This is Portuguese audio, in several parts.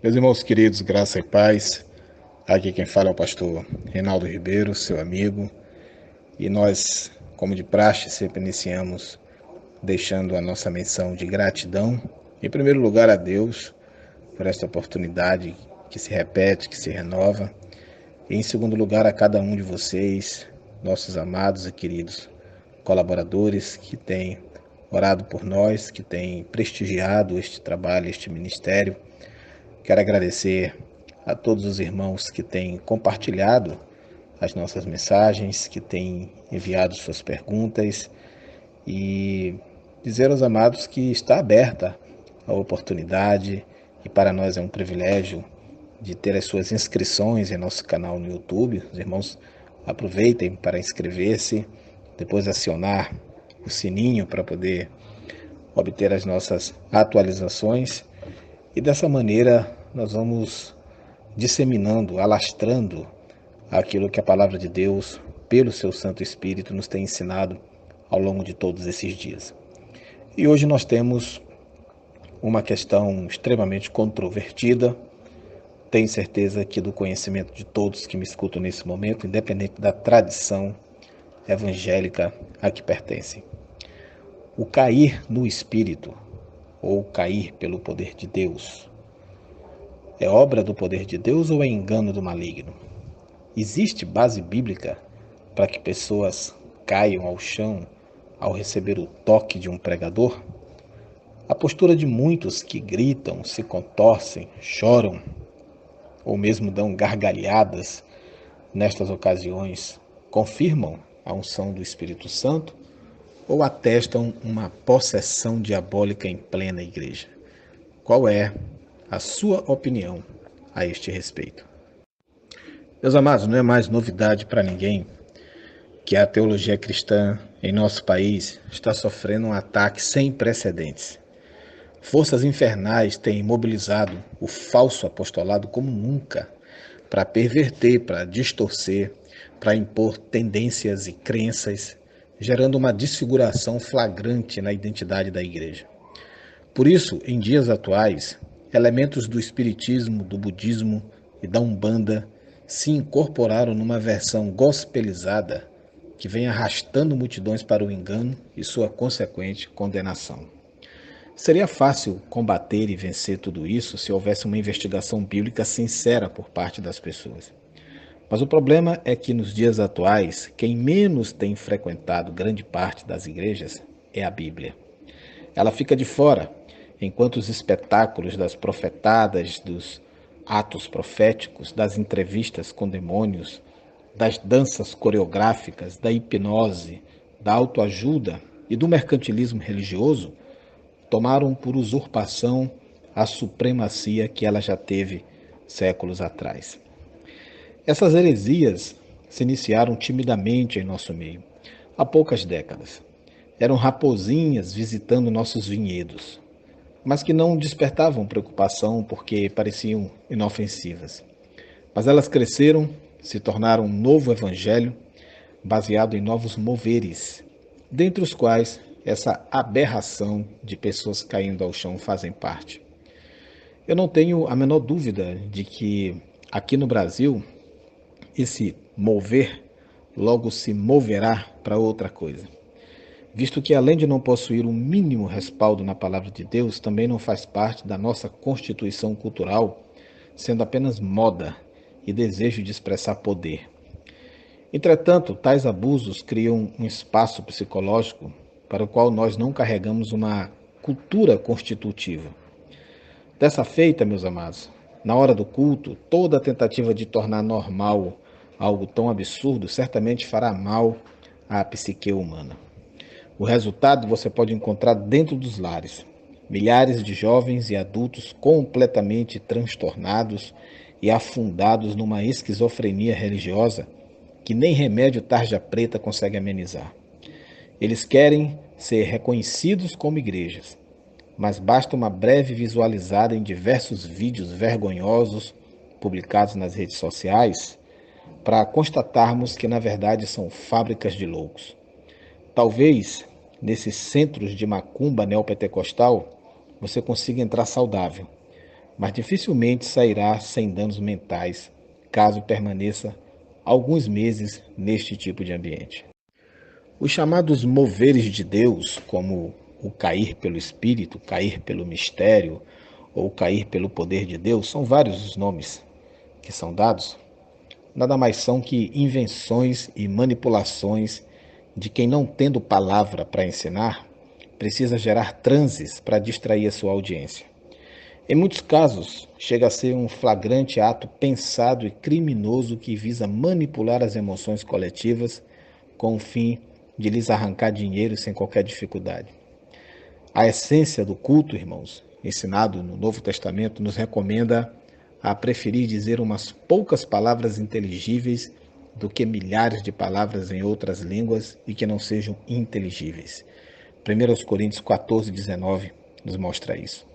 Meus irmãos queridos, graça e paz. Aqui quem fala é o pastor Reinaldo Ribeiro, seu amigo. E nós, como de praxe, sempre iniciamos deixando a nossa menção de gratidão, em primeiro lugar a Deus, por esta oportunidade que se repete, que se renova. E em segundo lugar a cada um de vocês, nossos amados e queridos colaboradores que têm orado por nós, que têm prestigiado este trabalho, este ministério. Quero agradecer a todos os irmãos que têm compartilhado as nossas mensagens, que têm enviado suas perguntas e dizer aos amados que está aberta a oportunidade e para nós é um privilégio de ter as suas inscrições em nosso canal no YouTube. Os irmãos aproveitem para inscrever-se, depois acionar o sininho para poder obter as nossas atualizações e dessa maneira nós vamos disseminando, alastrando aquilo que a palavra de Deus, pelo seu Santo Espírito, nos tem ensinado ao longo de todos esses dias. E hoje nós temos uma questão extremamente controvertida, tenho certeza que do conhecimento de todos que me escutam nesse momento, independente da tradição evangélica a que pertencem. O cair no Espírito, ou cair pelo poder de Deus, é obra do poder de Deus ou é engano do maligno? Existe base bíblica para que pessoas caiam ao chão ao receber o toque de um pregador? A postura de muitos que gritam, se contorcem, choram ou mesmo dão gargalhadas nestas ocasiões confirmam a unção do Espírito Santo ou atestam uma possessão diabólica em plena igreja? Qual é a sua opinião a este respeito? Meus amados, não é mais novidade para ninguém que a teologia cristã em nosso país está sofrendo um ataque sem precedentes. Forças infernais têm mobilizado o falso apostolado como nunca para perverter, para distorcer, para impor tendências e crenças, gerando uma desfiguração flagrante na identidade da igreja. Por isso, em dias atuais, elementos do espiritismo, do budismo e da umbanda se incorporaram numa versão gospelizada que vem arrastando multidões para o engano e sua consequente condenação. Seria fácil combater e vencer tudo isso se houvesse uma investigação bíblica sincera por parte das pessoas. Mas o problema é que nos dias atuais, quem menos tem frequentado grande parte das igrejas é a Bíblia. Ela fica de fora, enquanto os espetáculos das profetadas, dos atos proféticos, das entrevistas com demônios, das danças coreográficas, da hipnose, da autoajuda e do mercantilismo religioso tomaram por usurpação a supremacia que ela já teve séculos atrás. Essas heresias se iniciaram timidamente em nosso meio, há poucas décadas. Eram raposinhas visitando nossos vinhedos, mas que não despertavam preocupação porque pareciam inofensivas. Mas elas cresceram, se tornaram um novo evangelho, baseado em novos moveres, dentre os quais essa aberração de pessoas caindo ao chão fazem parte. Eu não tenho a menor dúvida de que aqui no Brasil esse mover logo se moverá para outra coisa, visto que além de não possuir um mínimo respaldo na palavra de Deus, também não faz parte da nossa constituição cultural, sendo apenas moda e desejo de expressar poder. Entretanto, tais abusos criam um espaço psicológico para o qual nós não carregamos uma cultura constitutiva. Dessa feita, meus amados, na hora do culto, toda tentativa de tornar normal algo tão absurdo certamente fará mal à psique humana. O resultado você pode encontrar dentro dos lares. Milhares de jovens e adultos completamente transtornados e afundados numa esquizofrenia religiosa que nem remédio tarja preta consegue amenizar. Eles querem ser reconhecidos como igrejas, mas basta uma breve visualizada em diversos vídeos vergonhosos publicados nas redes sociais para constatarmos que na verdade são fábricas de loucos. Talvez nesses centros de macumba neopentecostal você consiga entrar saudável, mas dificilmente sairá sem danos mentais caso permaneça alguns meses neste tipo de ambiente. Os chamados moveres de Deus, como o cair pelo Espírito, cair pelo mistério ou cair pelo poder de Deus, são vários os nomes que são dados, nada mais são que invenções e manipulações de quem, não tendo palavra para ensinar, precisa gerar transes para distrair a sua audiência. Em muitos casos, chega a ser um flagrante ato pensado e criminoso que visa manipular as emoções coletivas com o fim de lhes arrancar dinheiro sem qualquer dificuldade. A essência do culto, irmãos, ensinado no Novo Testamento, nos recomenda a preferir dizer umas poucas palavras inteligíveis do que milhares de palavras em outras línguas e que não sejam inteligíveis. 1 Coríntios 14, 19 nos mostra isso.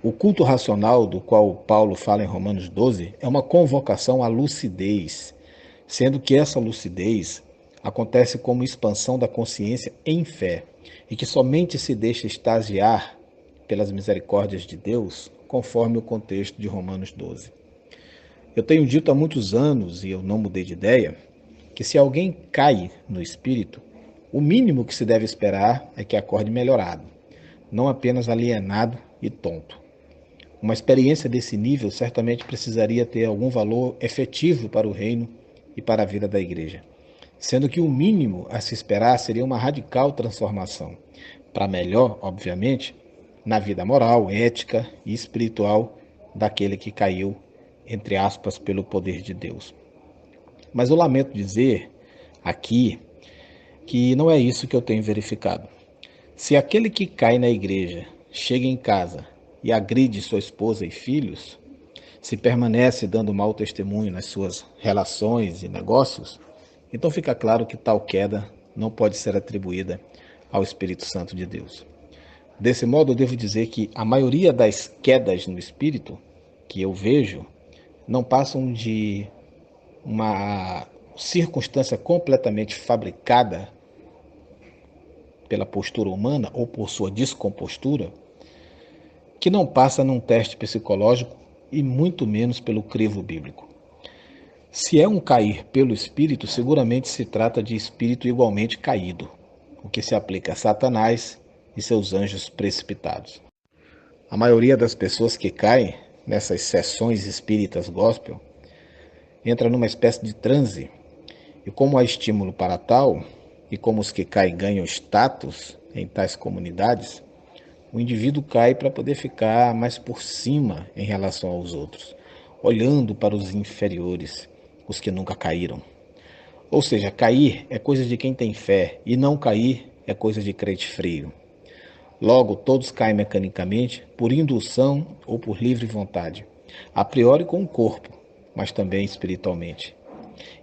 O culto racional, do qual Paulo fala em Romanos 12, é uma convocação à lucidez, sendo que essa lucidez acontece como expansão da consciência em fé e que somente se deixa extasiar pelas misericórdias de Deus, conforme o contexto de Romanos 12. Eu tenho dito há muitos anos, e eu não mudei de ideia, que se alguém cai no espírito, o mínimo que se deve esperar é que acorde melhorado, não apenas alienado e tonto. Uma experiência desse nível certamente precisaria ter algum valor efetivo para o reino e para a vida da igreja, sendo que o mínimo a se esperar seria uma radical transformação, para melhor, obviamente, na vida moral, ética e espiritual daquele que caiu, entre aspas, pelo poder de Deus. Mas eu lamento dizer aqui que não é isso que eu tenho verificado. Se aquele que cai na igreja chega em casa e agride sua esposa e filhos, se permanece dando mau testemunho nas suas relações e negócios, então fica claro que tal queda não pode ser atribuída ao Espírito Santo de Deus. Desse modo, eu devo dizer que a maioria das quedas no espírito que eu vejo não passam de uma circunstância completamente fabricada pela postura humana ou por sua descompostura, que não passa num teste psicológico e muito menos pelo crivo bíblico. Se é um cair pelo espírito, seguramente se trata de espírito igualmente caído, o que se aplica a Satanás e seus anjos precipitados. A maioria das pessoas que caem nessas sessões espíritas gospel entra numa espécie de transe, e como há estímulo para tal, e como os que caem ganham status em tais comunidades, o indivíduo cai para poder ficar mais por cima em relação aos outros, olhando para os inferiores, os que nunca caíram. Ou seja, cair é coisa de quem tem fé, e não cair é coisa de crente frio. Logo, todos caem mecanicamente, por indução ou por livre vontade, a priori com o corpo, mas também espiritualmente.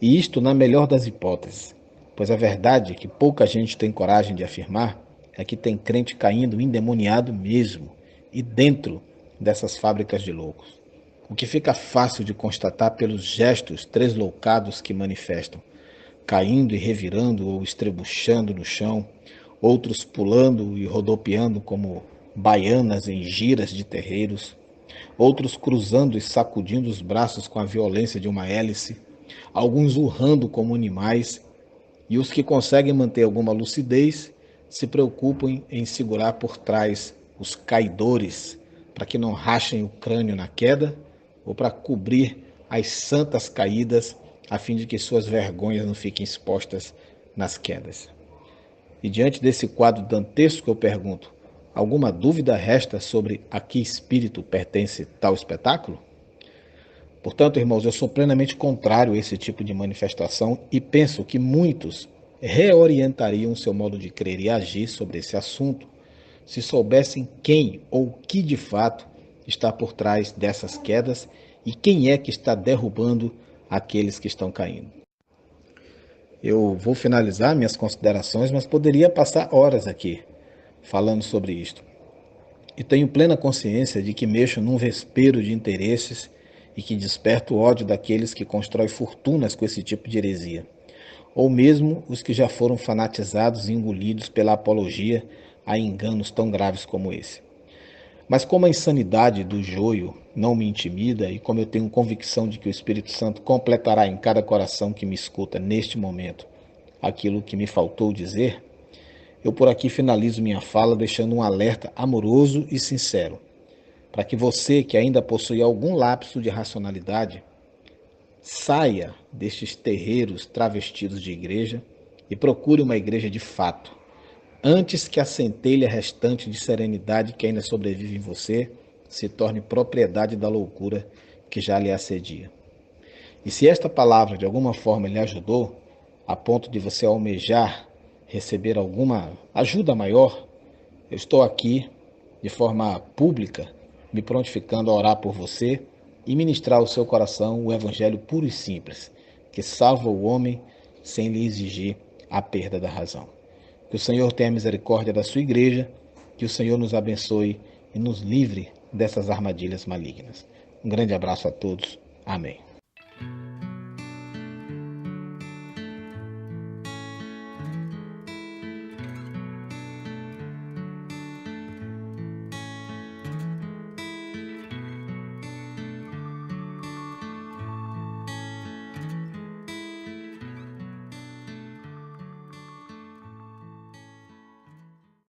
E isto na melhor das hipóteses, pois a verdade que pouca gente tem coragem de afirmar é que tem crente caindo endemoniado mesmo, e dentro dessas fábricas de loucos. O que fica fácil de constatar pelos gestos tresloucados que manifestam, caindo e revirando ou estrebuchando no chão, outros pulando e rodopiando como baianas em giras de terreiros, outros cruzando e sacudindo os braços com a violência de uma hélice, alguns urrando como animais, e os que conseguem manter alguma lucidez se preocupam em segurar por trás os caidores para que não rachem o crânio na queda ou para cobrir as santas caídas a fim de que suas vergonhas não fiquem expostas nas quedas. E diante desse quadro dantesco eu pergunto, alguma dúvida resta sobre a que espírito pertence tal espetáculo? Portanto, irmãos, eu sou plenamente contrário a esse tipo de manifestação e penso que muitos reorientariam seu modo de crer e agir sobre esse assunto se soubessem quem ou que de fato está por trás dessas quedas e quem é que está derrubando aqueles que estão caindo. Eu vou finalizar minhas considerações, mas poderia passar horas aqui falando sobre isto. E tenho plena consciência de que mexo num vespeiro de interesses e que desperto o ódio daqueles que constroem fortunas com esse tipo de heresia, ou mesmo os que já foram fanatizados e engolidos pela apologia a enganos tão graves como esse. Mas como a insanidade do joio não me intimida e como eu tenho convicção de que o Espírito Santo completará em cada coração que me escuta neste momento aquilo que me faltou dizer, eu por aqui finalizo minha fala deixando um alerta amoroso e sincero, para que você que ainda possui algum lapso de racionalidade, saia destes terreiros travestidos de igreja e procure uma igreja de fato, antes que a centelha restante de serenidade que ainda sobrevive em você se torne propriedade da loucura que já lhe assedia. E se esta palavra de alguma forma lhe ajudou, a ponto de você almejar receber alguma ajuda maior, eu estou aqui de forma pública, me prontificando a orar por você e ministrar ao seu coração o evangelho puro e simples, que salva o homem sem lhe exigir a perda da razão. Que o Senhor tenha misericórdia da sua igreja, que o Senhor nos abençoe e nos livre dessas armadilhas malignas. Um grande abraço a todos. Amém.